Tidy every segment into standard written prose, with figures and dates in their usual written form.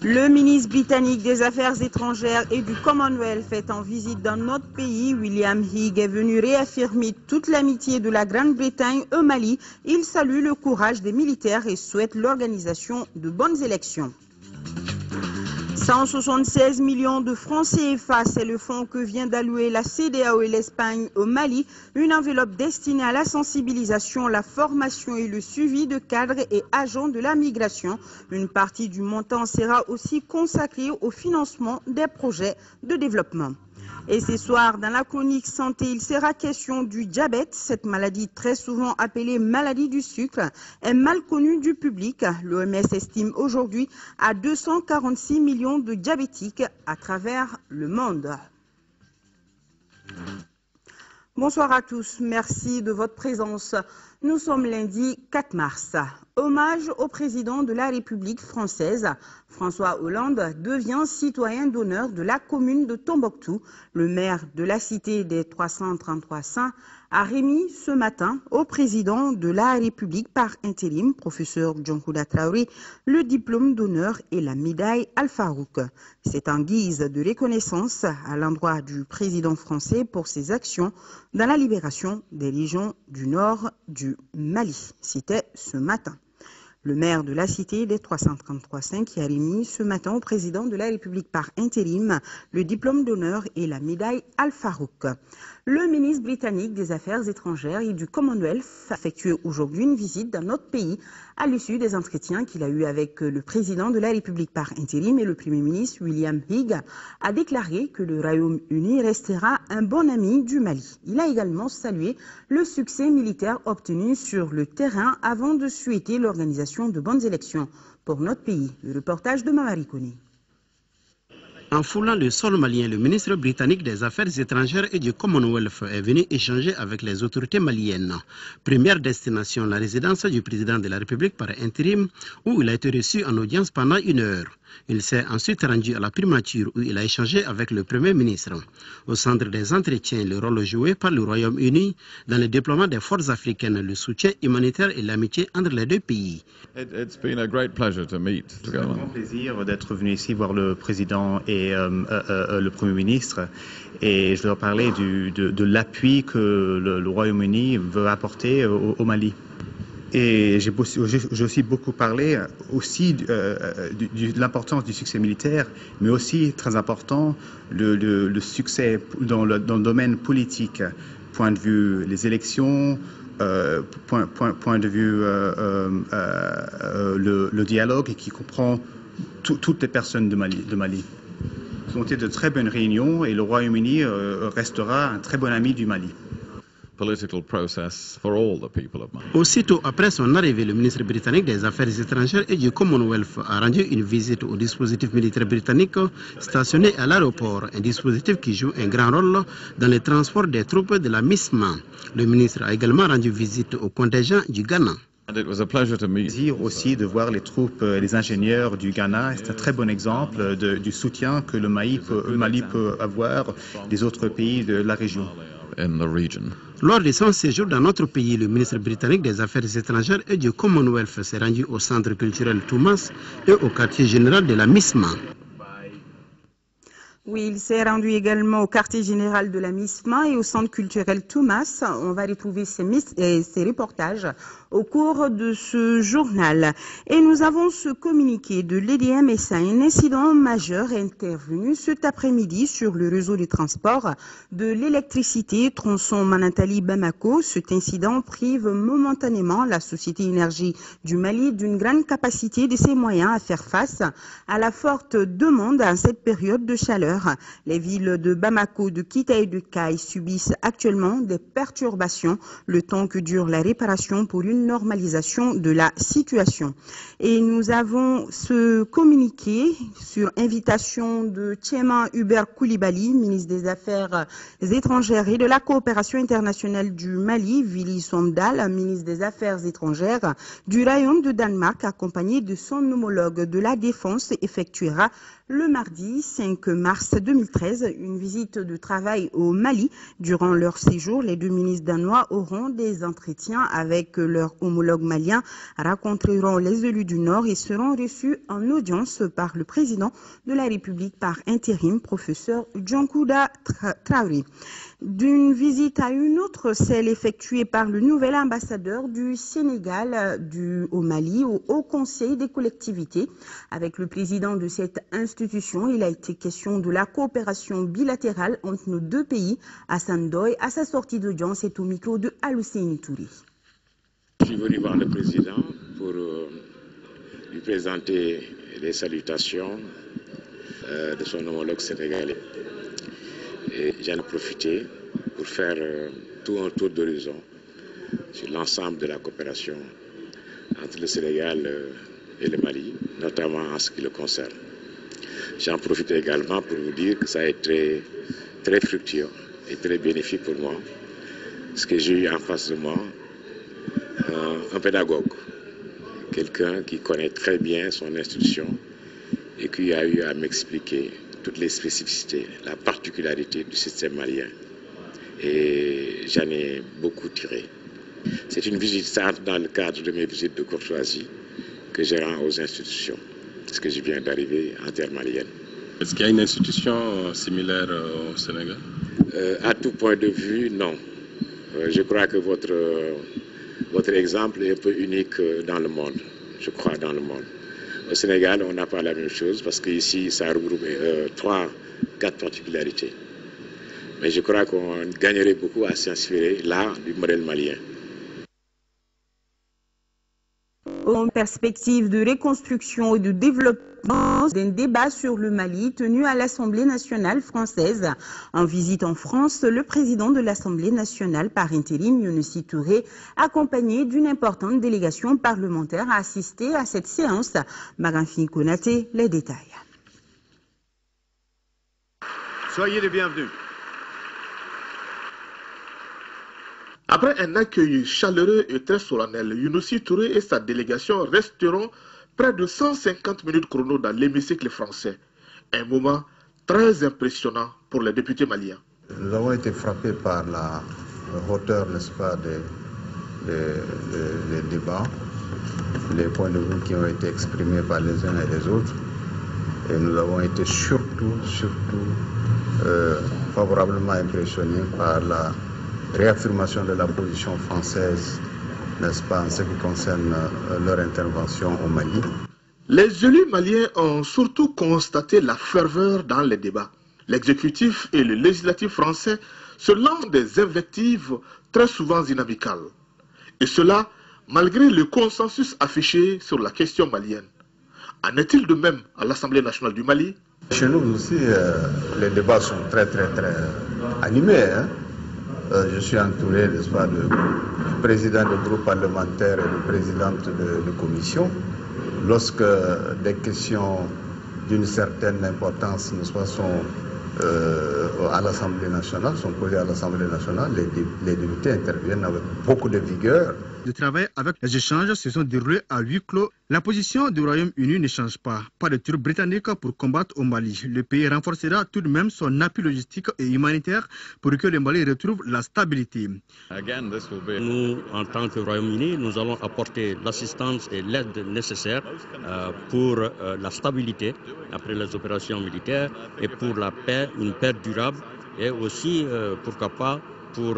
Le ministre britannique des Affaires étrangères et du Commonwealth est en visite dans notre pays. William Hague est venu réaffirmer toute l'amitié de la Grande-Bretagne au Mali. Il salue le courage des militaires et souhaite l'organisation de bonnes élections. 176 millions de francs CFA, c'est le fonds que vient d'allouer la CEDEAO et l'Espagne au Mali, une enveloppe destinée à la sensibilisation, la formation et le suivi de cadres et agents de la migration. Une partie du montant sera aussi consacrée au financement des projets de développement. Et ce soir, dans la chronique santé, il sera question du diabète. Cette maladie, très souvent appelée maladie du sucre, est mal connue du public. L'OMS estime aujourd'hui à 246 millions de diabétiques à travers le monde. Bonsoir à tous, merci de votre présence. Nous sommes lundi 4 mars. Hommage au président de la République française. François Hollande devient citoyen d'honneur de la commune de Tombouctou. Le maire de la cité des 333 saints a remis ce matin au président de la République par intérim, professeur Djonkouda Traoré, le diplôme d'honneur et la médaille Al-Farouk. C'est en guise de reconnaissance à l'endroit du président français pour ses actions dans la libération des régions du nord du Mali. C'était ce matin. Le maire de la cité des 333 saints qui a remis ce matin au président de la République par intérim le diplôme d'honneur et la médaille Al-Farouk. Le ministre britannique des Affaires étrangères et du Commonwealth a effectué aujourd'hui une visite dans notre pays à l'issue des entretiens qu'il a eus avec le président de la République par intérim et le Premier ministre William Hague a déclaré que le Royaume-Uni restera un bon ami du Mali. Il a également salué le succès militaire obtenu sur le terrain avant de souhaiter l'organisation de bonnes élections pour notre pays. Le reportage de Mamari Kone. En foulant le sol malien, le ministre britannique des Affaires étrangères et du Commonwealth est venu échanger avec les autorités maliennes. Première destination, la résidence du président de la République par intérim, où il a été reçu en audience pendant 1 heure. Il s'est ensuite rendu à la primature où il a échangé avec le Premier ministre. Au centre des entretiens, le rôle joué par le Royaume-Uni dans le déploiement des forces africaines, le soutien humanitaire et l'amitié entre les deux pays. C'est un grand plaisir d'être venu ici voir le président et le Premier ministre. Et je leur parlais de l'appui que le Royaume-Uni veut apporter au Mali. Et j'ai aussi beaucoup parlé aussi de l'importance du succès militaire, mais aussi, très important, le succès dans le domaine politique, point de vue les élections, point de vue le dialogue qui comprend toutes les personnes de Mali. Ce ont été de très bonnes réunions et le Royaume-Uni restera un très bon ami du Mali. Aussitôt après son arrivée, le ministre britannique des Affaires étrangères et du Commonwealth a rendu une visite au dispositif militaire britannique stationné à l'aéroport, un dispositif qui joue un grand rôle dans le transport des troupes de la MISMA. Le ministre a également rendu visite au contingent du Ghana. Plaisir aussi de voir les troupes, les ingénieurs du Ghana. C'est un très bon exemple du soutien que le Mali peut avoir des autres pays de la région. Lors de son séjour dans notre pays, le ministre britannique des Affaires étrangères et du Commonwealth s'est rendu au centre culturel Toumas et au quartier général de la MISMA. Oui, il s'est rendu également au quartier général de la MISMA et au centre culturel Toumas. On va retrouver ces reportages au cours de ce journal. Et nous avons ce communiqué de l'EDMSA. Un incident majeur est intervenu cet après-midi sur le réseau de transport de l'électricité tronçon Manantali-Bamako. Cet incident prive momentanément la Société Énergie du Mali d'une grande capacité de ses moyens à faire face à la forte demande en cette période de chaleur. Les villes de Bamako, de Kita et de Kai subissent actuellement des perturbations le temps que dure la réparation pour une normalisation de la situation. Et nous avons ce communiqué sur invitation de Tchema Hubert Koulibaly, ministre des Affaires étrangères et de la coopération internationale du Mali, Willy Somdal, ministre des Affaires étrangères du Royaume de Danemark, accompagné de son homologue de la Défense, effectuera le mardi 5 mars 2013. Une visite de travail au Mali. Durant leur séjour, les deux ministres danois auront des entretiens avec leurs homologues maliens, rencontreront les élus du Nord et seront reçus en audience par le président de la République par intérim, professeur Djankouda Traoré. D'une visite à une autre, celle effectuée par le nouvel ambassadeur du Sénégal au Mali au Haut Conseil des collectivités. Avec le président de cette institution, il a été question de la coopération bilatérale entre nos deux pays. Hassan Doy, à sa sortie d'audience, est au micro de Alousseni Touré. Je suis venu voir le président pour lui présenter les salutations de son homologue sénégalais. Et j'en ai profité pour faire tout un tour d'horizon sur l'ensemble de la coopération entre le Sénégal et le Mali, notamment en ce qui le concerne. J'en profite également pour vous dire que ça a été très fructueux et très bénéfique pour moi, parce que j'ai eu en face de moi un pédagogue, quelqu'un qui connaît très bien son institution et qui a eu à m'expliquer toutes les spécificités, la particularité du système malien. Et j'en ai beaucoup tiré. C'est une visite simple dans le cadre de mes visites de courtoisie que je rends aux institutions, parce que je viens d'arriver en terre malienne. Est-ce qu'il y a une institution similaire au Sénégal? À tout point de vue, non. Je crois que votre exemple est un peu unique dans le monde, je crois, dans le monde. Au Sénégal, on n'a pas la même chose parce qu'ici, ça regroupe 3-4 particularités. Mais je crois qu'on gagnerait beaucoup à s'inspirer là du modèle malien. En perspective de reconstruction et de développement, d'un débat sur le Mali tenu à l'Assemblée nationale française. En visite en France, le président de l'Assemblée nationale par intérim, Younessi Touré, accompagné d'une importante délégation parlementaire, a assisté à cette séance. Maganfine Konaté, les détails. Soyez les bienvenus. Après un accueil chaleureux et très solennel, Younessi Touré et sa délégation resteront près de 150 minutes chrono dans l'hémicycle français. Un moment très impressionnant pour les députés maliens. Nous avons été frappés par la hauteur, n'est-ce pas, des débats, les points de vue qui ont été exprimés par les uns et les autres. Et nous avons été surtout favorablement impressionnés par la réaffirmation de la position française, n'est-ce pas, en ce qui concerne leur intervention au Mali. Les élus maliens ont surtout constaté la ferveur dans les débats. L'exécutif et le législatif français se lancent des invectives très souvent inamicales. Et cela, malgré le consensus affiché sur la question malienne. En est-il de même à l'Assemblée nationale du Mali? Chez nous aussi, les débats sont très animés. Je suis entouré, n'est-ce pas, de présidents de groupes parlementaires et de présidentes de commissions. Lorsque des questions d'une certaine importance, n'est-ce pas, sont à l'Assemblée nationale, sont posées à l'Assemblée nationale, les députés interviennent avec beaucoup de vigueur. Le travail avec les échanges se sont déroulés à huis clos. La position du Royaume-Uni ne change pas. Pas de troupes britanniques pour combattre au Mali. Le pays renforcera tout de même son appui logistique et humanitaire pour que le Mali retrouve la stabilité. Nous, en tant que Royaume-Uni, nous allons apporter l'assistance et l'aide nécessaire pour la stabilité après les opérations militaires et pour la paix, une paix durable et aussi, pourquoi pas, pour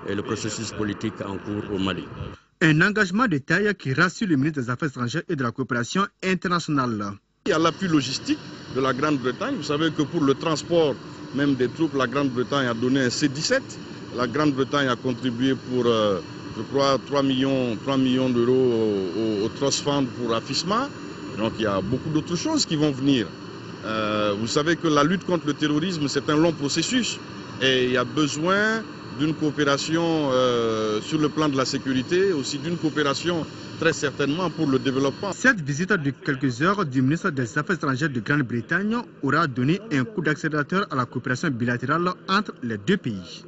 le processus politique en cours au Mali. Un engagement de taille qui rassure le ministre des Affaires étrangères et de la coopération internationale. Il y a l'appui logistique de la Grande-Bretagne. Vous savez que pour le transport même des troupes, la Grande-Bretagne a donné un C-17. La Grande-Bretagne a contribué pour, je crois, 3 millions d'euros au Trust Fund pour AFISMA. Donc il y a beaucoup d'autres choses qui vont venir. Vous savez que la lutte contre le terrorisme, c'est un long processus. Et il y a besoin d'une coopération sur le plan de la sécurité, aussi d'une coopération très certainement pour le développement. Cette visite de quelques heures du ministre des Affaires étrangères de Grande-Bretagne aura donné un coup d'accélérateur à la coopération bilatérale entre les deux pays.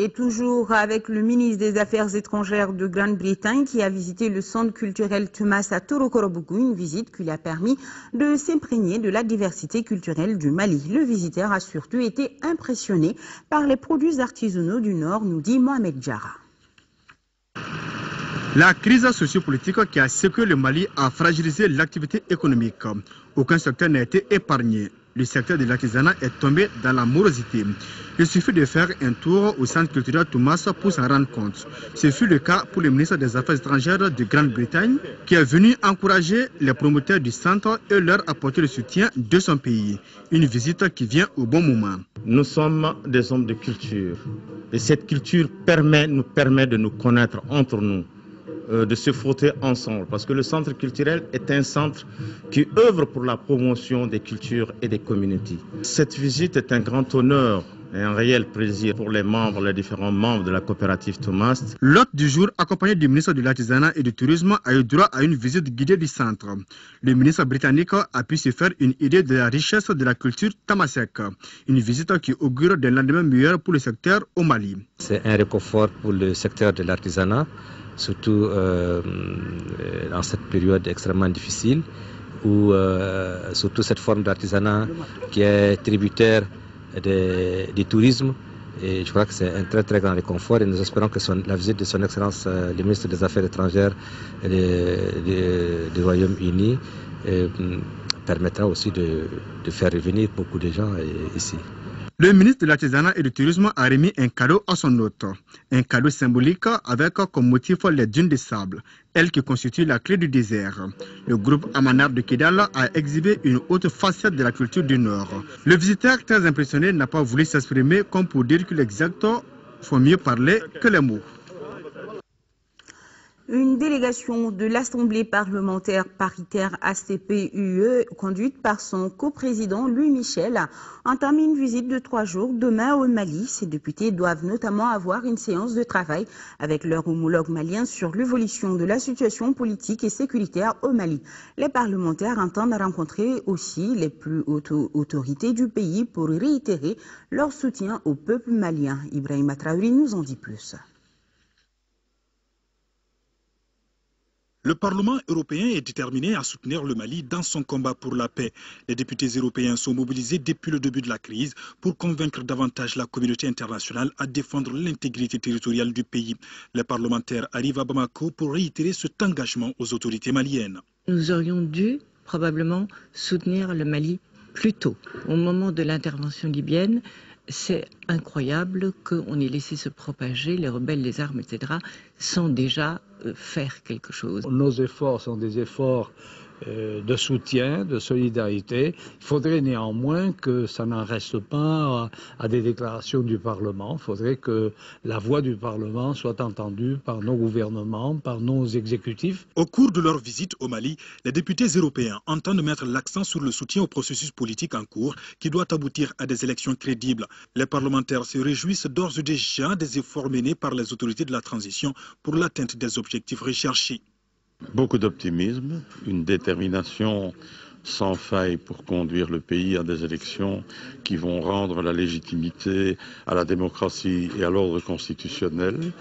Et toujours avec le ministre des Affaires étrangères de Grande-Bretagne qui a visité le centre culturel Thomas à Torokorobougou, une visite qui lui a permis de s'imprégner de la diversité culturelle du Mali. Le visiteur a surtout été impressionné par les produits artisanaux du Nord, nous dit Mohamed Diarra. La crise sociopolitique qui a secoué le Mali a fragilisé l'activité économique. Aucun secteur n'a été épargné. Le secteur de l'artisanat est tombé dans la morosité. Il suffit de faire un tour au centre culturel Thomas pour s'en rendre compte. Ce fut le cas pour le ministre des Affaires étrangères de Grande-Bretagne qui est venu encourager les promoteurs du centre et leur apporter le soutien de son pays. Une visite qui vient au bon moment. Nous sommes des hommes de culture et cette culture nous permet de nous connaître entre nous, de se frotter ensemble, parce que le centre culturel est un centre qui œuvre pour la promotion des cultures et des communautés. Cette visite est un grand honneur et un réel plaisir pour les différents membres de la coopérative Thomas. L'hôte du jour, accompagné du ministre de l'Artisanat et du Tourisme, a eu droit à une visite guidée du centre. Le ministre britannique a pu se faire une idée de la richesse de la culture tamasek. Une visite qui augure d'un lendemain meilleur pour le secteur au Mali. C'est un réconfort pour le secteur de l'artisanat, surtout dans cette période extrêmement difficile, où surtout cette forme d'artisanat qui est tributaire du tourisme. Et je crois que c'est un très très grand réconfort et nous espérons que la visite de son Excellence le ministre des Affaires étrangères du Royaume-Uni permettra aussi de faire revenir beaucoup de gens ici. Le ministre de l'Artisanat et du Tourisme a remis un cadeau à son hôte. Un cadeau symbolique avec comme motif les dunes de sable, elles qui constituent la clé du désert. Le groupe Amanar de Kidal a exhibé une autre facette de la culture du Nord. Le visiteur, très impressionné, n'a pas voulu s'exprimer comme pour dire que l'exact faut mieux parler que les mots. Une délégation de l'Assemblée parlementaire paritaire ACP-UE, conduite par son coprésident Louis Michel, entame une visite de 3 jours demain au Mali. Ces députés doivent notamment avoir une séance de travail avec leur homologue malien sur l'évolution de la situation politique et sécuritaire au Mali. Les parlementaires entendent rencontrer aussi les plus hautes autorités du pays pour réitérer leur soutien au peuple malien. Ibrahima Traoré nous en dit plus. Le Parlement européen est déterminé à soutenir le Mali dans son combat pour la paix. Les députés européens sont mobilisés depuis le début de la crise pour convaincre davantage la communauté internationale à défendre l'intégrité territoriale du pays. Les parlementaires arrivent à Bamako pour réitérer cet engagement aux autorités maliennes. Nous aurions dû probablement soutenir le Mali plus tôt, au moment de l'intervention libyenne. C'est incroyable qu'on ait laissé se propager les rebelles, les armes, etc., sans déjà faire quelque chose. Nos efforts sont des efforts de soutien, de solidarité. Il faudrait néanmoins que ça n'en reste pas à des déclarations du Parlement. Il faudrait que la voix du Parlement soit entendue par nos gouvernements, par nos exécutifs. Au cours de leur visite au Mali, les députés européens entendent mettre l'accent sur le soutien au processus politique en cours qui doit aboutir à des élections crédibles. Les parlementaires se réjouissent d'ores et déjà des efforts menés par les autorités de la transition pour l'atteinte des objectifs recherchés. Beaucoup d'optimisme, une détermination sans faille pour conduire le pays à des élections qui vont rendre la légitimité à la démocratie et à l'ordre constitutionnel,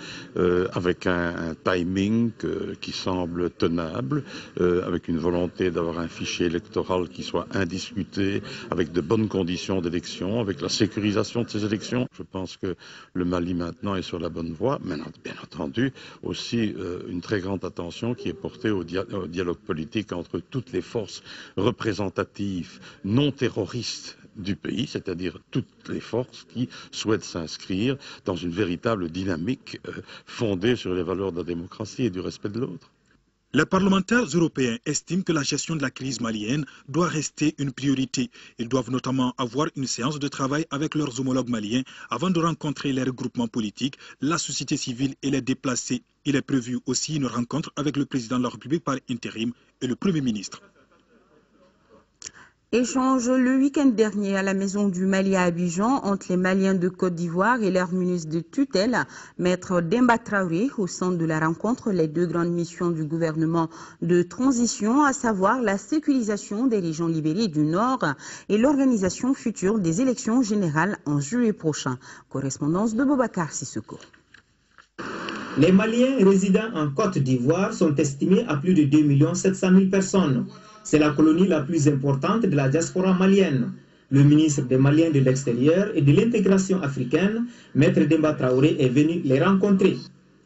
avec un timing qui semble tenable, avec une volonté d'avoir un fichier électoral qui soit indiscuté, avec de bonnes conditions d'élection, avec la sécurisation de ces élections. Je pense que le Mali maintenant est sur la bonne voie, mais bien entendu aussi une très grande attention qui est portée au dialogue politique entre toutes les forces représentatives non terroristes du pays, c'est-à-dire toutes les forces qui souhaitent s'inscrire dans une véritable dynamique fondée sur les valeurs de la démocratie et du respect de l'autre. Les parlementaires européens estiment que la gestion de la crise malienne doit rester une priorité. Ils doivent notamment avoir une séance de travail avec leurs homologues maliens avant de rencontrer les regroupements politiques, la société civile et les déplacés. Il est prévu aussi une rencontre avec le président de la République par intérim et le Premier ministre. Échange le week-end dernier à la Maison du Mali à Abidjan entre les Maliens de Côte d'Ivoire et leur ministre de tutelle, Maître Demba Traoré. Au centre de la rencontre, les deux grandes missions du gouvernement de transition, à savoir la sécurisation des régions libérées du Nord et l'organisation future des élections générales en juillet prochain. Correspondance de Boubacar Sissoko. Les Maliens résidant en Côte d'Ivoire sont estimés à plus de 2 700 000 personnes. C'est la colonie la plus importante de la diaspora malienne. Le ministre des Maliens de l'extérieur et de l'intégration africaine, Maître Demba Traoré, est venu les rencontrer.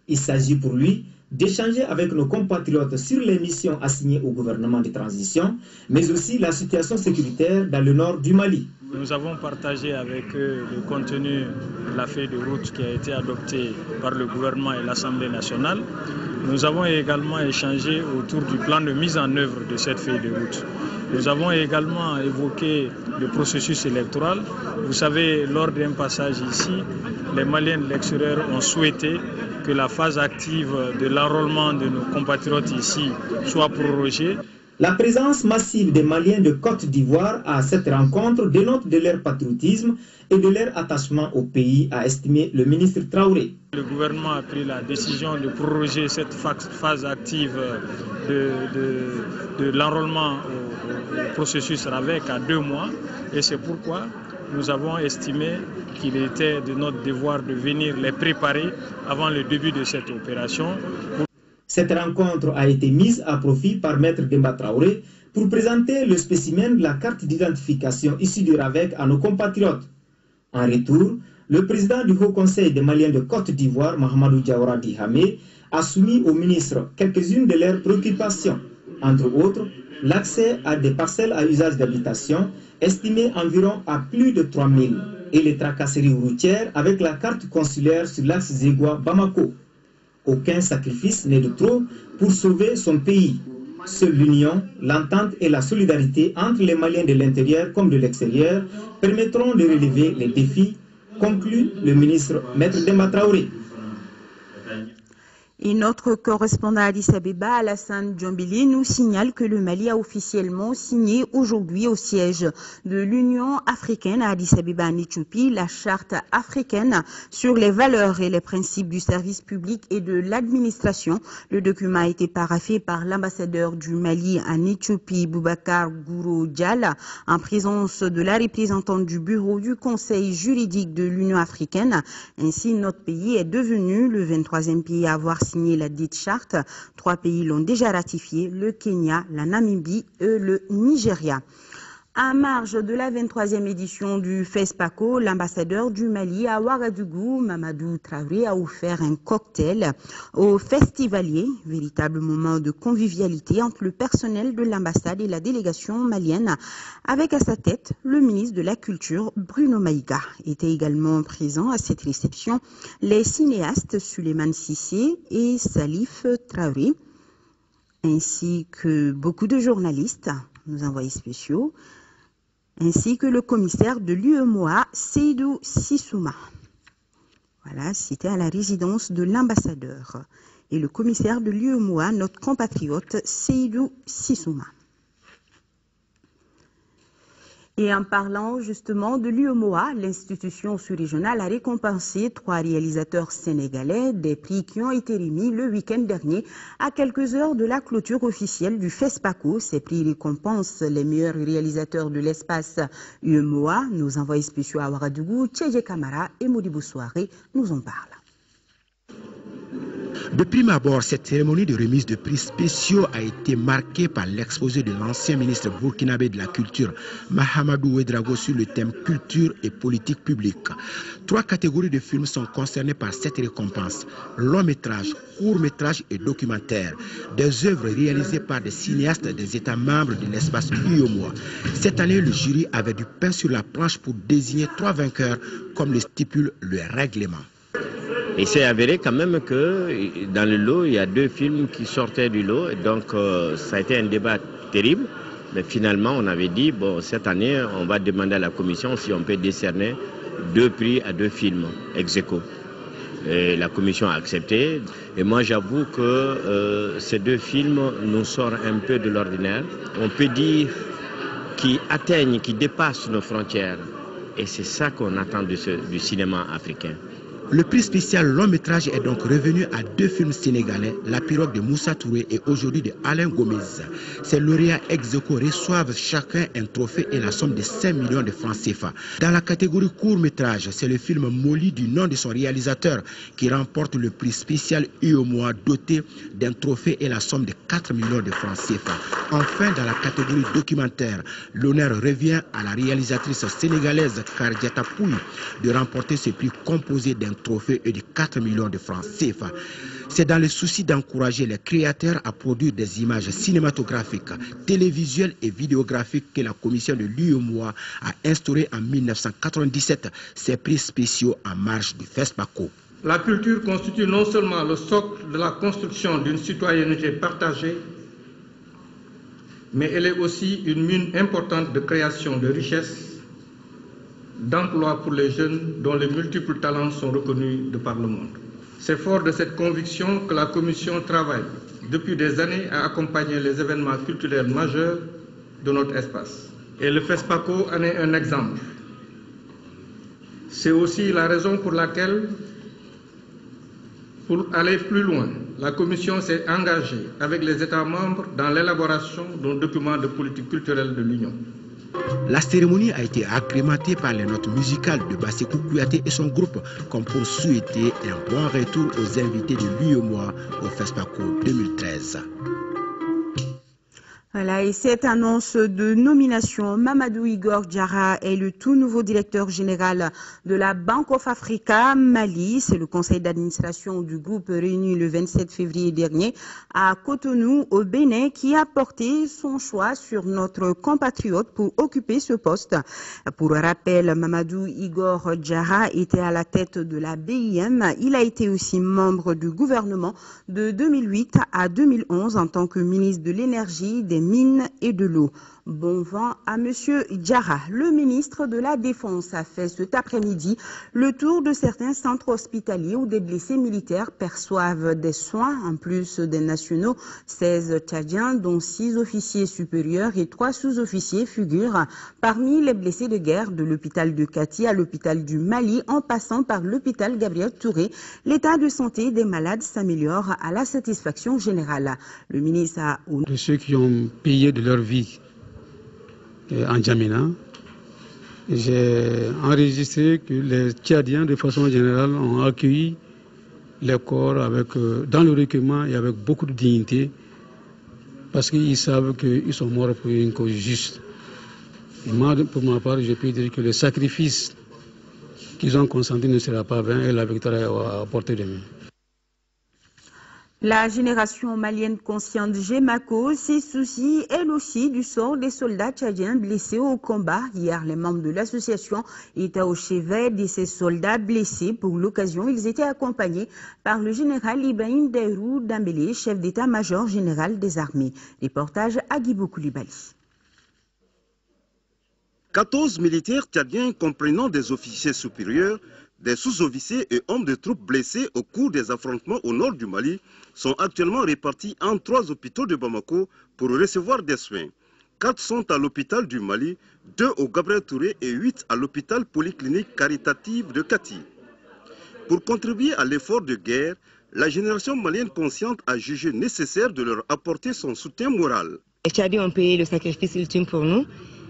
Il s'agit pour lui d'échanger avec nos compatriotes sur les missions assignées au gouvernement de transition, mais aussi la situation sécuritaire dans le nord du Mali. Nous avons partagé avec eux le contenu de la feuille de route qui a été adoptée par le gouvernement et l'Assemblée nationale. Nous avons également échangé autour du plan de mise en œuvre de cette feuille de route. Nous avons également évoqué le processus électoral. Vous savez, lors d'un passage ici, les Maliens de l'extérieur ont souhaité que la phase active de l'enrôlement de nos compatriotes ici soit prorogée. La présence massive des Maliens de Côte d'Ivoire à cette rencontre dénote de leur patriotisme et de leur attachement au pays, a estimé le ministre Traoré. Le gouvernement a pris la décision de proroger cette phase active de l'enrôlement au processus RAVEC à 2 mois et c'est pourquoi nous avons estimé qu'il était de notre devoir de venir les préparer avant le début de cette opération. Cette rencontre a été mise à profit par Maître Demba Traoré pour présenter le spécimen de la carte d'identification issue du RAVEC à nos compatriotes. En retour, le président du Haut Conseil des Maliens de Côte d'Ivoire, Mahamadou Diawara Dihamé, a soumis au ministre quelques-unes de leurs préoccupations, entre autres l'accès à des parcelles à usage d'habitation estimées environ à plus de 3 000 et les tracasseries routières avec la carte consulaire sur l'axe Zégoua-Bamako. Aucun sacrifice n'est de trop pour sauver son pays. Seule l'union, l'entente et la solidarité entre les Maliens de l'intérieur comme de l'extérieur permettront de relever les défis, conclut le ministre Maître Demba Traoré. Et notre correspondant à Addis Abeba, Alassane Djombili, nous signale que le Mali a officiellement signé aujourd'hui au siège de l'Union africaine à Addis Abeba en Éthiopie la charte africaine sur les valeurs et les principes du service public et de l'administration. Le document a été paraphé par l'ambassadeur du Mali en Éthiopie, Boubacar Gouro Dial, en présence de la représentante du bureau du Conseil juridique de l'Union africaine. Ainsi, notre pays est devenu le 23e pays à avoir signé la dite charte. 3 pays l'ont déjà ratifié, le Kenya, la Namibie et le Nigeria. À marge de la 23e édition du FESPACO, l'ambassadeur du Mali à Ouagadougou, Mamadou Traoré, a offert un cocktail aux festivaliers, véritable moment de convivialité entre le personnel de l'ambassade et la délégation malienne, avec à sa tête le ministre de la Culture, Bruno Maïga. Étaient également présents à cette réception les cinéastes Suleiman Sissé et Salif Traoré, ainsi que beaucoup de journalistes, nos envoyés spéciaux, ainsi que le commissaire de l'UEMOA, Seydou Sissouma. Voilà, cité à la résidence de l'ambassadeur. Et le commissaire de l'UEMOA, notre compatriote, Seydou Sissouma. Et en parlant justement de l'UEMOA, l'institution sous-régionale a récompensé 3 réalisateurs sénégalais, des prix qui ont été remis le week-end dernier à quelques heures de la clôture officielle du FESPACO. Ces prix récompensent les meilleurs réalisateurs de l'espace UEMOA. Nos envoyés spéciaux à Ouagadougou, Tchédje Kamara et Modibou Souaré nous en parlent. De prime abord, cette cérémonie de remise de prix spéciaux a été marquée par l'exposé de l'ancien ministre burkinabé de la Culture, Mahamadou Ouedraogo, sur le thème culture et politique publique. 3 catégories de films sont concernées par cette récompense: long métrage, court métrage et documentaire. Des œuvres réalisées par des cinéastes des États membres de l'espace UEMOA. Cette année, le jury avait du pain sur la planche pour désigner 3 vainqueurs, comme le stipule le règlement. Il s'est avéré quand même que dans le lot, il y a 2 films qui sortaient du lot. Donc ça a été un débat terrible. Mais finalement, on avait dit, bon, cette année, on va demander à la commission si on peut décerner 2 prix à 2 films ex aequo. Et la commission a accepté. Et moi, j'avoue que ces 2 films nous sortent un peu de l'ordinaire. On peut dire qui atteignent, qui dépassent nos frontières. Et c'est ça qu'on attend du cinéma africain. Le prix spécial long métrage est donc revenu à 2 films sénégalais, La Pirogue de Moussa Touré et Aujourd'hui de Alain Gomez. Ces lauréats ex aequo reçoivent chacun un trophée et la somme de 5 millions de francs CFA. Dans la catégorie court métrage, c'est le film Molly du nom de son réalisateur qui remporte le prix spécial UEMOA doté d'un trophée et la somme de 4 millions de francs CFA. Enfin, dans la catégorie documentaire, l'honneur revient à la réalisatrice sénégalaise Kardiata Pouy de remporter ce prix composé d'un trophée et de 4 millions de francs CFA. C'est dans le souci d'encourager les créateurs à produire des images cinématographiques, télévisuelles et vidéographiques que la commission de l'UEMOA a instauré en 1997 ces prix spéciaux en marge du FESPACO. La culture constitue non seulement le socle de la construction d'une citoyenneté partagée, mais elle est aussi une mine importante de création de richesses, d'emploi pour les jeunes dont les multiples talents sont reconnus de par le monde. C'est fort de cette conviction que la Commission travaille depuis des années à accompagner les événements culturels majeurs de notre espace. Et le FESPACO en est un exemple. C'est aussi la raison pour laquelle, pour aller plus loin, la Commission s'est engagée avec les États membres dans l'élaboration d'un document de politique culturelle de l'Union. La cérémonie a été agrémentée par les notes musicales de Bassekou Kouyaté et son groupe, comme pour souhaiter un bon retour aux invités de l'UEMOA au FESPACO 2013. Voilà, et cette annonce de nomination, Mamadou Igor Diarra est le tout nouveau directeur général de la Bank of Africa Mali. C'est le conseil d'administration du groupe réuni le 27 février dernier à Cotonou, au Bénin, qui a porté son choix sur notre compatriote pour occuper ce poste. Pour rappel, Mamadou Igor Diarra était à la tête de la BIM. Il a été aussi membre du gouvernement de 2008 à 2011 en tant que ministre de l'énergie, des mines et de l'eau. Bon vent à Monsieur Diarra. Le ministre de la Défense a fait cet après-midi le tour de certains centres hospitaliers où des blessés militaires perçoivent des soins, en plus des nationaux. 16 Tchadiens, dont 6 officiers supérieurs et 3 sous-officiers figurent parmi les blessés de guerre de l'hôpital de Kati à l'hôpital du Mali, en passant par l'hôpital Gabriel Touré. L'état de santé des malades s'améliore à la satisfaction générale. Le ministre a... De ceux qui ont payé de leur vie en Djamena, j'ai enregistré que les Tchadiens, de façon générale, ont accueilli les corps dans le recueillement et avec beaucoup de dignité, parce qu'ils savent qu'ils sont morts pour une cause juste. Et moi, pour ma part, je peux dire que le sacrifice qu'ils ont consenti ne sera pas vain et la victoire est à portée de main. La génération malienne consciente GEMACO s'est soucie elle aussi du sort des soldats tchadiens blessés au combat. Hier, les membres de l'association étaient au chevet de ces soldats blessés. Pour l'occasion, ils étaient accompagnés par le général Ibrahim Dairou Dambélé, chef d'état-major général des armées. Reportage à Guibou Koulibaly. 14 militaires tchadiens comprenant des officiers supérieurs, des sous-officiers et hommes de troupes blessés au cours des affrontements au nord du Mali sont actuellement répartis en 3 hôpitaux de Bamako pour recevoir des soins. 4 sont à l'hôpital du Mali, 2 au Gabriel Touré et 8 à l'hôpital polyclinique caritative de Kati. Pour contribuer à l'effort de guerre, la génération malienne consciente a jugé nécessaire de leur apporter son soutien moral. Les Tchadiens ont payé le sacrifice ultime pour nous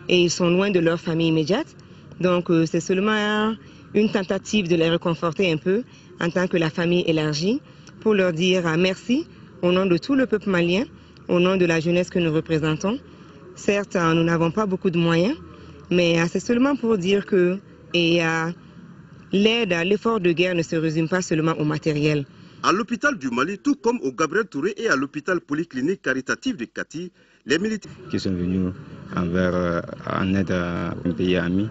et ils sont loin de leur famille immédiate. Donc c'est seulement une tentative de les réconforter un peu en tant que la famille élargie pour leur dire merci au nom de tout le peuple malien, au nom de la jeunesse que nous représentons. Certes, nous n'avons pas beaucoup de moyens, mais c'est seulement pour dire que l'aide à l'effort de guerre ne se résume pas seulement au matériel. À l'hôpital du Mali, tout comme au Gabriel Touré et à l'hôpital polyclinique caritatif de Kati, les militaires qui sont venus en aide à un pays ami.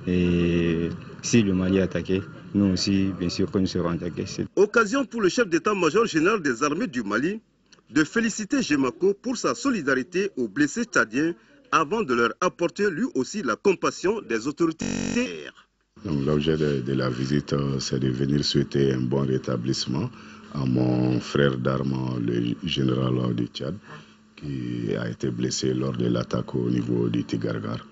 Et si le Mali est attaqué, nous aussi, bien sûr, que nous serons attaqués. Occasion pour le chef d'état-major général des armées du Mali de féliciter GEMACO pour sa solidarité aux blessés tchadiens avant de leur apporter lui aussi la compassion des autorités. L'objet de la visite, c'est de venir souhaiter un bon rétablissement à mon frère d'armes, le général du Tchad, qui a été blessé lors de l'attaque au niveau du Tigargar.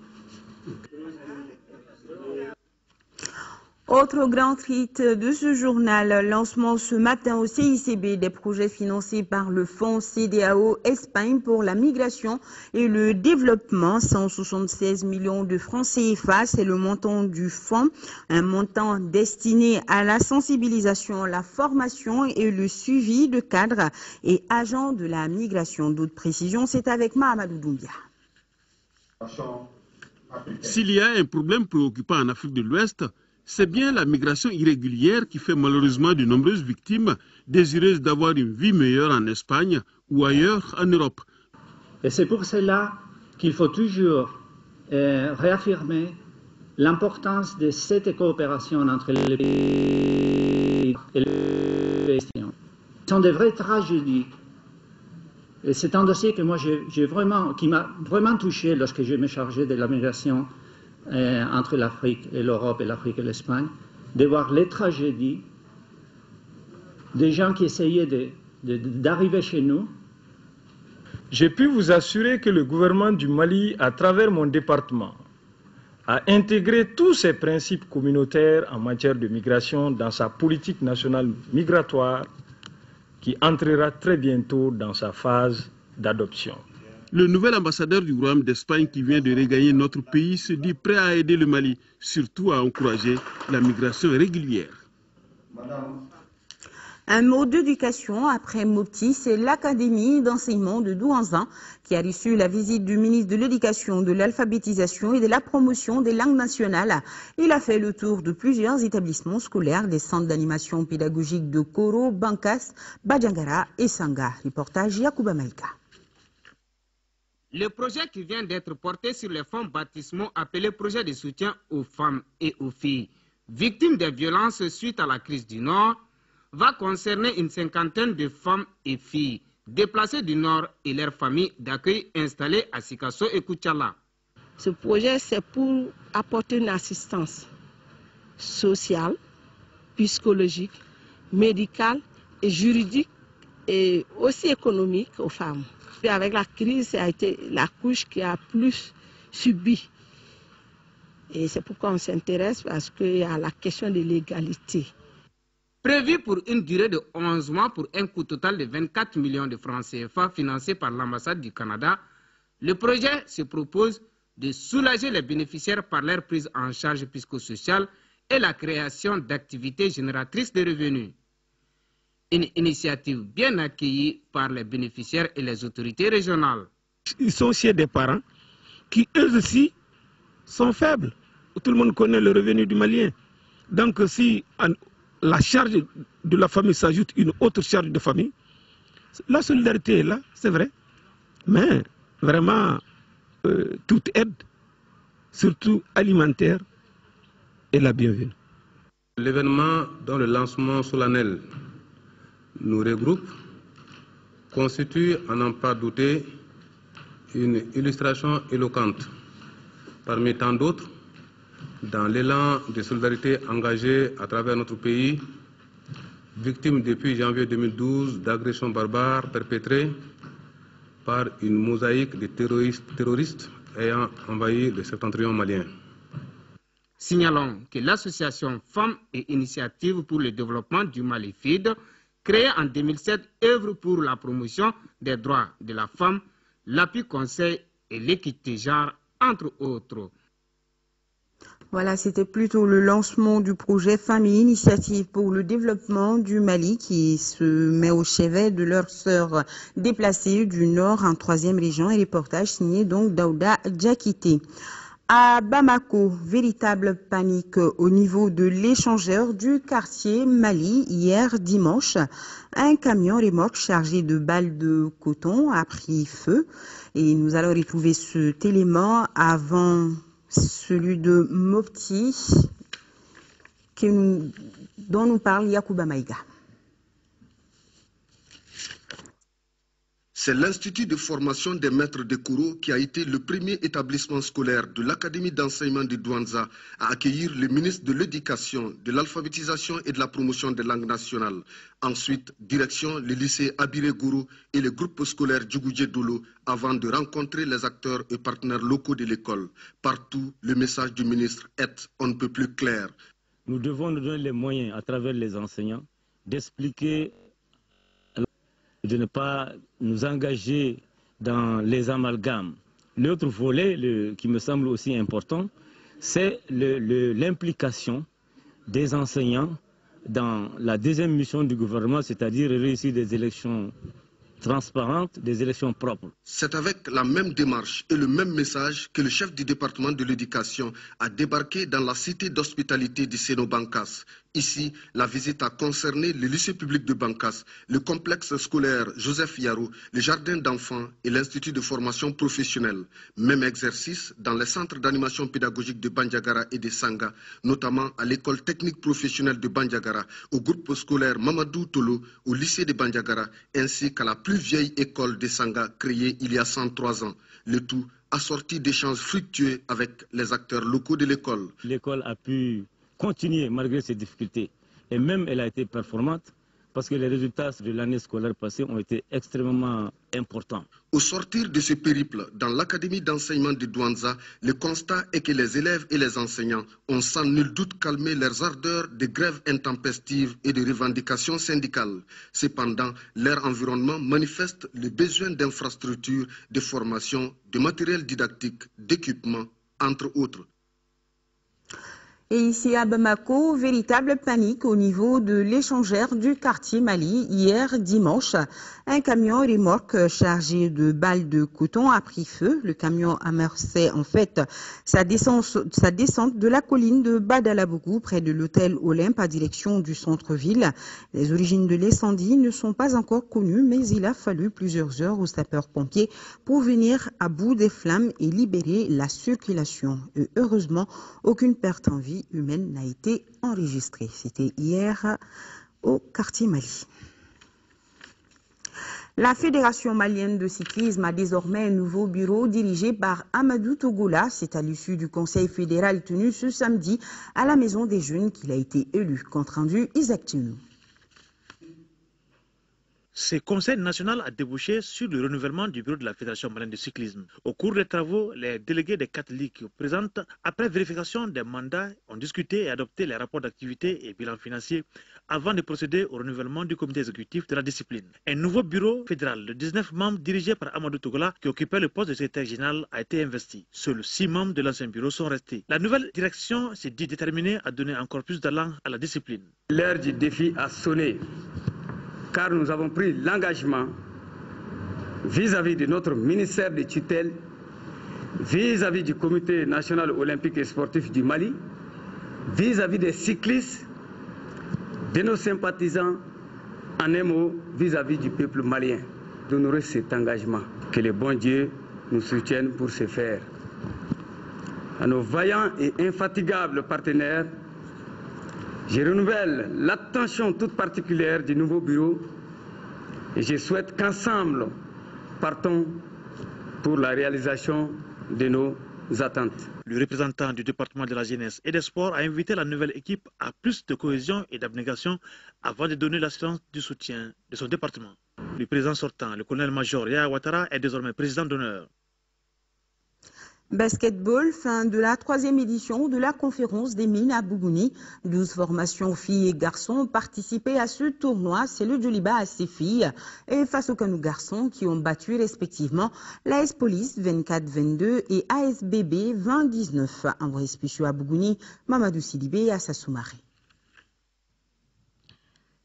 Autre grand titre de ce journal, lancement ce matin au CICB des projets financés par le fonds CEDEAO Espagne pour la migration et le développement. 176 millions de francs CFA, c'est le montant du fonds, un montant destiné à la sensibilisation, la formation et le suivi de cadres et agents de la migration. D'autres précisions, c'est avec Mahamadou Doumbia. S'il y a un problème préoccupant en Afrique de l'Ouest, c'est bien la migration irrégulière qui fait malheureusement de nombreuses victimes désireuses d'avoir une vie meilleure en Espagne ou ailleurs en Europe. Et c'est pour cela qu'il faut toujours réaffirmer l'importance de cette coopération entre les pays et les pays. Ce sont de vraies tragédies. Et c'est un dossier que moi qui m'a vraiment touché lorsque je me chargeais de la migration entre l'Afrique et l'Europe et l'Afrique et l'Espagne, de voir les tragédies des gens qui essayaient d'arriver chez nous. J'ai pu vous assurer que le gouvernement du Mali, à travers mon département, a intégré tous ces principes communautaires en matière de migration dans sa politique nationale migratoire qui entrera très bientôt dans sa phase d'adoption. Le nouvel ambassadeur du Royaume d'Espagne qui vient de regagner notre pays se dit prêt à aider le Mali, surtout à encourager la migration régulière. Un mot d'éducation après Mopti, c'est l'Académie d'enseignement de Douanza qui a reçu la visite du ministre de l'Éducation, de l'Alphabétisation et de la Promotion des langues nationales. Il a fait le tour de plusieurs établissements scolaires, des centres d'animation pédagogique de Koro, Bankas, Badjangara et Sanga. Reportage Yacouba Maïka. Le projet qui vient d'être porté sur les fonds baptismaux appelé projet de soutien aux femmes et aux filles victimes des violences suite à la crise du Nord va concerner une cinquantaine de femmes et filles déplacées du Nord et leurs familles d'accueil installées à Sikasso et Koutiala. Ce projet, c'est pour apporter une assistance sociale, psychologique, médicale et juridique et aussi économique aux femmes. Et avec la crise, ça a été la couche qui a plus subi. Et c'est pourquoi on s'intéresse, parce qu'il y a la question de l'égalité. Prévu pour une durée de 11 mois pour un coût total de 24 millions de francs CFA financé par l'ambassade du Canada, le projet se propose de soulager les bénéficiaires par leur prise en charge psychosociale et la création d'activités génératrices de revenus. Une initiative bien accueillie par les bénéficiaires et les autorités régionales. Ils sont chez des parents qui, eux aussi, sont faibles. Tout le monde connaît le revenu du Malien. Donc, si la charge de la famille s'ajoute une autre charge de famille, la solidarité est là, c'est vrai. Mais vraiment, toute aide, surtout alimentaire, est la bienvenue. L'événement dont le lancement solennel nous regroupe constitue, à n'en pas douter, une illustration éloquente, parmi tant d'autres, dans l'élan de solidarité engagé à travers notre pays, victime depuis janvier 2012 d'agressions barbares perpétrées par une mosaïque de terroristes ayant envahi le septentrion malien. Signalons que l'association Femmes et Initiatives pour le développement du Mali FID, créée en 2007, œuvre pour la promotion des droits de la femme, l'appui conseil et l'équité genre, entre autres. Voilà, c'était plutôt le lancement du projet Femmes et Initiatives pour le développement du Mali qui se met au chevet de leurs sœurs déplacées du Nord en 3e région. Et reportage signé donc Daouda Djakité. À Bamako, véritable panique au niveau de l'échangeur du quartier Mali hier dimanche. Un camion remorque chargé de balles de coton a pris feu et nous allons retrouver cet élément avant celui de Mopti dont nous parle Yacouba Maïga. C'est l'Institut de formation des maîtres de Kouro qui a été le premier établissement scolaire de l'Académie d'enseignement de Douanza à accueillir le ministre de l'Éducation, de l'Alphabétisation et de la Promotion des langues nationales. Ensuite, direction le lycée Abiré Gourou et le groupe scolaire Djougoudié Dolo avant de rencontrer les acteurs et partenaires locaux de l'école. Partout, le message du ministre est on ne peut plus clair. nous devons nous donner les moyens, à travers les enseignants, d'expliquer, de ne pas nous engager dans les amalgames. L'autre volet qui me semble aussi important, c'est l'implication des enseignants dans la deuxième mission du gouvernement, c'est-à-dire réussir des élections transparentes, des élections propres. C'est avec la même démarche et le même message que le chef du département de l'éducation a débarqué dans la cité d'hospitalité du Séno-Bankas. Ici, la visite a concerné le lycée public de Bankas, le complexe scolaire Joseph Yarou, le jardin d'enfants et l'institut de formation professionnelle. Même exercice dans les centres d'animation pédagogique de Bandiagara et de Sanga, notamment à l'école technique professionnelle de Bandiagara, au groupe scolaire Mamadou Tolo, au lycée de Bandiagara, ainsi qu'à la plus vieille école de Sanga créée il y a 103 ans. Le tout assorti d'échanges fructueux avec les acteurs locaux de l'école. L'école a pu continuer malgré ces difficultés. Et même elle a été performante parce que les résultats de l'année scolaire passée ont été extrêmement importants. Au sortir de ce périple dans l'académie d'enseignement de Douanza, le constat est que les élèves et les enseignants ont sans nul doute calmé leurs ardeurs de grève intempestive et de revendications syndicales. Cependant, leur environnement manifeste le besoin d'infrastructures, de formation, de matériel didactique, d'équipement, entre autres. Et ici à Bamako, véritable panique au niveau de l'échangeur du quartier Mali. Hier dimanche, un camion remorque chargé de balles de coton a pris feu. Le camion amorçait en fait sa descente de la colline de Badalabougou près de l'hôtel Olympe à direction du centre-ville. Les origines de l'incendie ne sont pas encore connues, mais il a fallu plusieurs heures aux sapeurs-pompiers pour venir à bout des flammes et libérer la circulation. Et heureusement, aucune perte en vie humaine n'a été enregistrée. C'était hier au quartier Mali. La Fédération malienne de cyclisme a désormais un nouveau bureau dirigé par Amadou Togola. C'est à l'issue du conseil fédéral tenu ce samedi à la Maison des Jeunes qu'il a été élu. Compte rendu, Isaac Tunou. Ce conseil national a débouché sur le renouvellement du bureau de la Fédération malienne de cyclisme. Au cours des travaux, les délégués des 4 ligues présentes, après vérification des mandats, ont discuté et adopté les rapports d'activité et bilan financier avant de procéder au renouvellement du comité exécutif de la discipline. Un nouveau bureau fédéral de 19 membres dirigé par Amadou Togola, qui occupait le poste de secrétaire général, a été investi. Seuls 6 membres de l'ancien bureau sont restés. La nouvelle direction s'est dit déterminée à donner encore plus d'allant à la discipline. L'heure du défi a sonné, car nous avons pris l'engagement vis-à-vis de notre ministère de tutelle, vis-à-vis du comité national olympique et sportif du Mali, vis-à-vis des cyclistes, de nos sympathisants, en un mot, vis-à-vis du peuple malien, d'honorer cet engagement. Que le bon Dieu nous soutienne pour ce faire. À nos vaillants et infatigables partenaires, je renouvelle l'attention toute particulière du nouveau bureau et je souhaite qu'ensemble partons pour la réalisation de nos attentes. Le représentant du département de la jeunesse et des sports a invité la nouvelle équipe à plus de cohésion et d'abnégation avant de donner l'assurance du soutien de son département. Le président sortant, le colonel-major Yaya Ouattara, est désormais président d'honneur. Basketball, fin de la 3e édition de la conférence des mines à Bougouni. 12 formations filles et garçons ont participé à ce tournoi. C'est le Djoliba à ses filles et face aux Kanou garçons qui ont battu respectivement l'AS Police 24-22 et ASBB 20-19. Envoyé spécial à Bougouni, Mamadou Sidibé à Sassoumaré.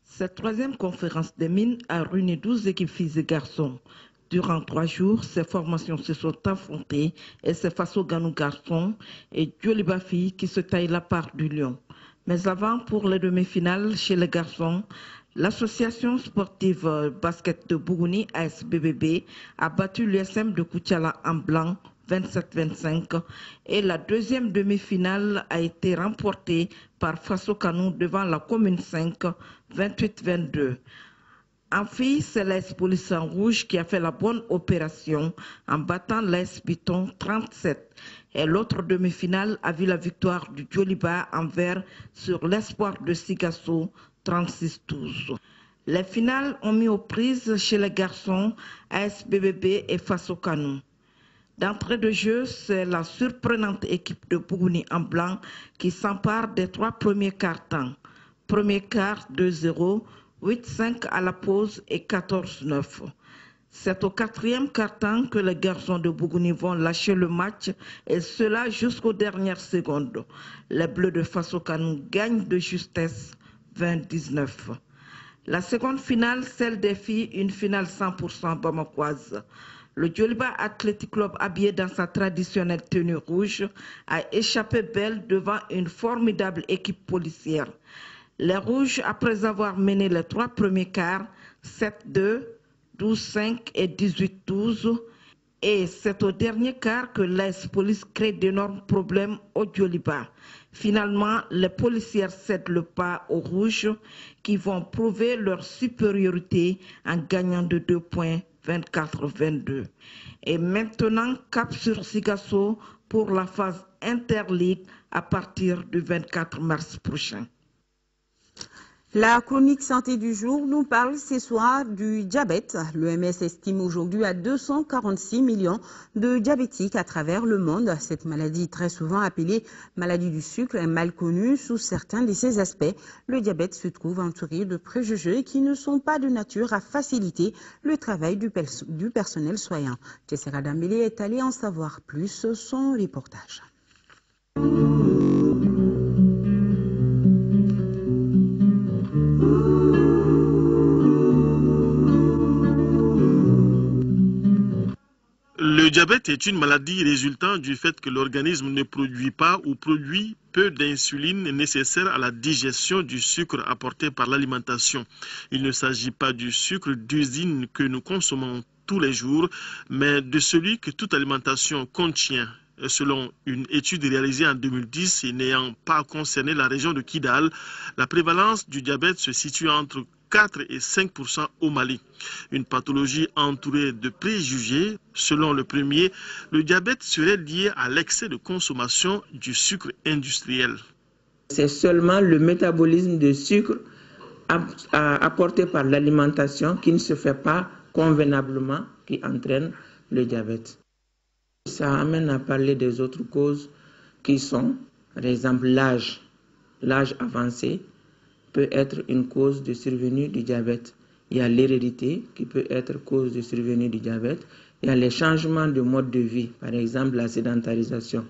Cette 3e conférence des mines a réuni 12 équipes filles et garçons. Durant 3 jours, ces formations se sont affrontées et c'est face aux Ganou garçons et Djoliba filles qui se taillent la part du lion. Mais avant, pour les demi-finales chez les garçons, l'association sportive basket de Bougouni, ASBBB, a battu l'USM de Koutiala en blanc 27-25 et la 2e demi-finale a été remportée par Faso Kanou devant la commune 5 28-22. En filles, c'est l'AS Police en rouge qui a fait la bonne opération en battant l'AS Piton 37. Et l'autre demi-finale a vu la victoire du Djoliba en vert sur l'espoir de Sigasso 36-12. Les finales ont mis aux prises chez les garçons ASBBB et Faso Kanou. D'entrée de jeu, c'est la surprenante équipe de Bougouni en blanc qui s'empare des 3 premiers quarts-temps. Premier quart 2-0, 8-5 à la pause et 14-9. C'est au 4e quart-temps que les garçons de Bougouni vont lâcher le match et cela jusqu'aux dernières secondes. Les Bleus de Fassokanou gagnent de justesse 20-19. La seconde finale, celle des filles, une finale 100% bamakoise. Le Djoliba Athletic Club, habillé dans sa traditionnelle tenue rouge, a échappé belle devant une formidable équipe policière. Les Rouges, après avoir mené les 3 premiers quarts, 7-2, 12-5 et 18-12, et c'est au dernier quart que l'AS Police crée d'énormes problèmes au Djoliba. Finalement, les policières cèdent le pas aux Rouges qui vont prouver leur supériorité en gagnant de 2 points, 24-22. Et maintenant, cap sur Sigasso pour la phase interligue à partir du 24 mars prochain. La chronique santé du jour nous parle ce soir du diabète. L'OMS estime aujourd'hui à 246 millions de diabétiques à travers le monde. Cette maladie, très souvent appelée maladie du sucre, est mal connue sous certains de ses aspects. Le diabète se trouve entouré de préjugés qui ne sont pas de nature à faciliter le travail du personnel soignant. Tessera Dambélé est allé en savoir plus, son reportage. Le diabète est une maladie résultant du fait que l'organisme ne produit pas ou produit peu d'insuline nécessaire à la digestion du sucre apporté par l'alimentation. Il ne s'agit pas du sucre d'usine que nous consommons tous les jours, mais de celui que toute alimentation contient. Selon une étude réalisée en 2010 et n'ayant pas concerné la région de Kidal, la prévalence du diabète se situe entre 4 et 5% au Mali. Une pathologie entourée de préjugés. Selon le premier, le diabète serait lié à l'excès de consommation du sucre industriel. C'est seulement le métabolisme de sucre apporté par l'alimentation qui ne se fait pas convenablement qui entraîne le diabète. Ça amène à parler des autres causes qui sont, par exemple, l'âge. L'âge avancé peut être une cause de survenue du diabète. Il y a l'hérédité qui peut être cause de survenue du diabète. Il y a les changements de mode de vie, par exemple la sédentarisation.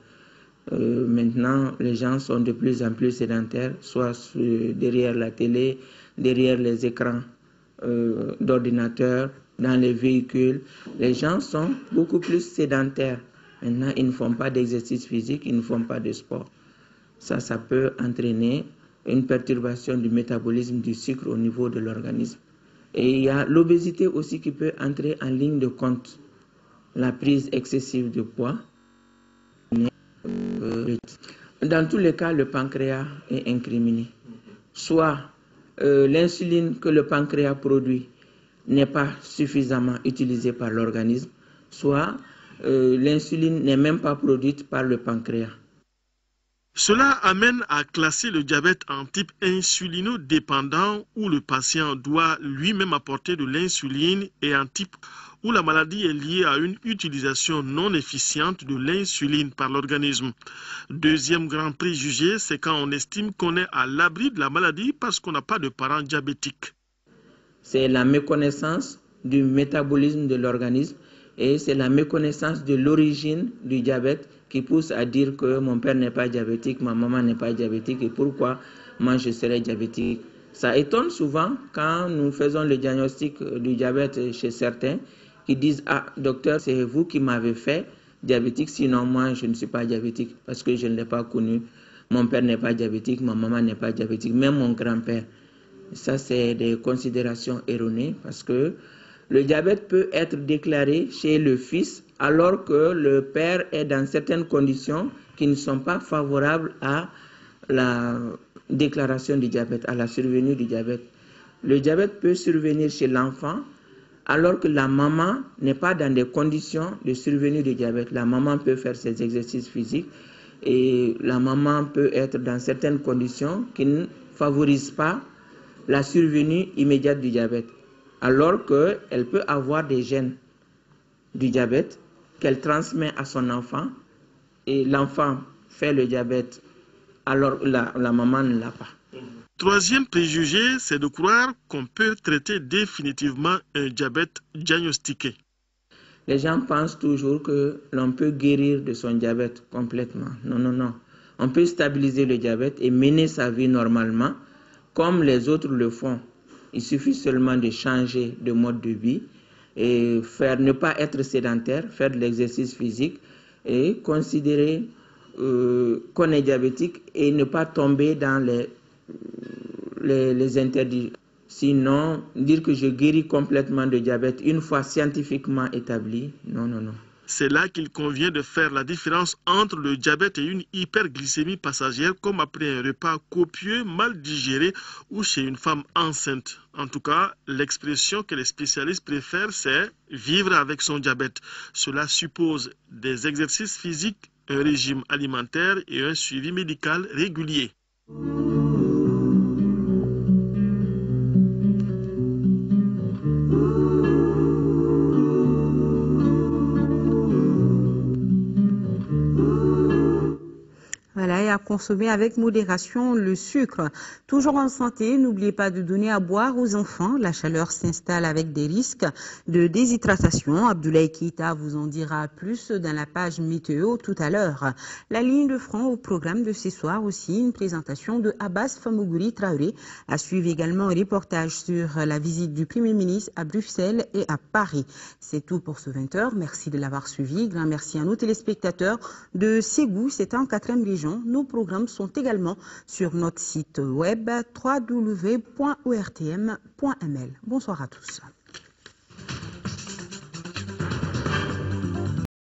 Maintenant, les gens sont de plus en plus sédentaires, soit derrière la télé, derrière les écrans d'ordinateur, dans les véhicules. Les gens sont beaucoup plus sédentaires. Maintenant, ils ne font pas d'exercice physique, ils ne font pas de sport. Ça peut entraîner une perturbation du métabolisme du sucre au niveau de l'organisme. Et il y a l'obésité aussi qui peut entrer en ligne de compte. La prise excessive de poids. Dans tous les cas, le pancréas est incriminé. Soit l'insuline que le pancréas produit n'est pas suffisamment utilisée par l'organisme, soit l'insuline n'est même pas produite par le pancréas. Cela amène à classer le diabète en type insulinodépendant où le patient doit lui-même apporter de l'insuline et en type où la maladie est liée à une utilisation non efficiente de l'insuline par l'organisme. Deuxième grand préjugé, c'est quand on estime qu'on est à l'abri de la maladie parce qu'on n'a pas de parents diabétiques. C'est la méconnaissance du métabolisme de l'organisme et c'est la méconnaissance de l'origine du diabète qui pousse à dire que mon père n'est pas diabétique, ma maman n'est pas diabétique et pourquoi moi je serais diabétique. Ça étonne souvent quand nous faisons le diagnostic du diabète chez certains qui disent « Ah, docteur, c'est vous qui m'avez fait diabétique, sinon moi je ne suis pas diabétique parce que je ne l'ai pas connu. Mon père n'est pas diabétique, ma maman n'est pas diabétique, même mon grand-père. » Ça, c'est des considérations erronées parce que le diabète peut être déclaré chez le fils alors que le père est dans certaines conditions qui ne sont pas favorables à la déclaration du diabète, à la survenue du diabète. Le diabète peut survenir chez l'enfant alors que la maman n'est pas dans des conditions de survenue du diabète. La maman peut faire ses exercices physiques et la maman peut être dans certaines conditions qui ne favorisent pas la survenue immédiate du diabète, alors qu'elle peut avoir des gènes du diabète qu'elle transmet à son enfant et l'enfant fait le diabète alors la maman ne l'a pas. Troisième préjugé, c'est de croire qu'on peut traiter définitivement un diabète diagnostiqué. Les gens pensent toujours que l'on peut guérir de son diabète complètement. Non, non, non. On peut stabiliser le diabète et mener sa vie normalement comme les autres le font. Il suffit seulement de changer de mode de vie et ne pas être sédentaire, faire de l'exercice physique et considérer qu'on est diabétique et ne pas tomber dans les interdits. Sinon, dire que je guéris complètement de diabète une fois scientifiquement établi, non, non, non. C'est là qu'il convient de faire la différence entre le diabète et une hyperglycémie passagère, comme après un repas copieux, mal digéré ou chez une femme enceinte. En tout cas, l'expression que les spécialistes préfèrent, c'est vivre avec son diabète. Cela suppose des exercices physiques, un régime alimentaire et un suivi médical régulier. Voilà, et à consommer avec modération le sucre. Toujours en santé, n'oubliez pas de donner à boire aux enfants. La chaleur s'installe avec des risques de déshydratation. Abdoulaye Keïta vous en dira plus dans la page météo tout à l'heure. La ligne de front au programme de ce soir aussi, une présentation de Abbas Famougouri Traoré. À suivre également un reportage sur la visite du Premier ministre à Bruxelles et à Paris. C'est tout pour ce 20h. Merci de l'avoir suivi. Grand merci à nos téléspectateurs de Ségou, c'est en 4e région. Nos programmes sont également sur notre site web www.ortm.ml. Bonsoir à tous.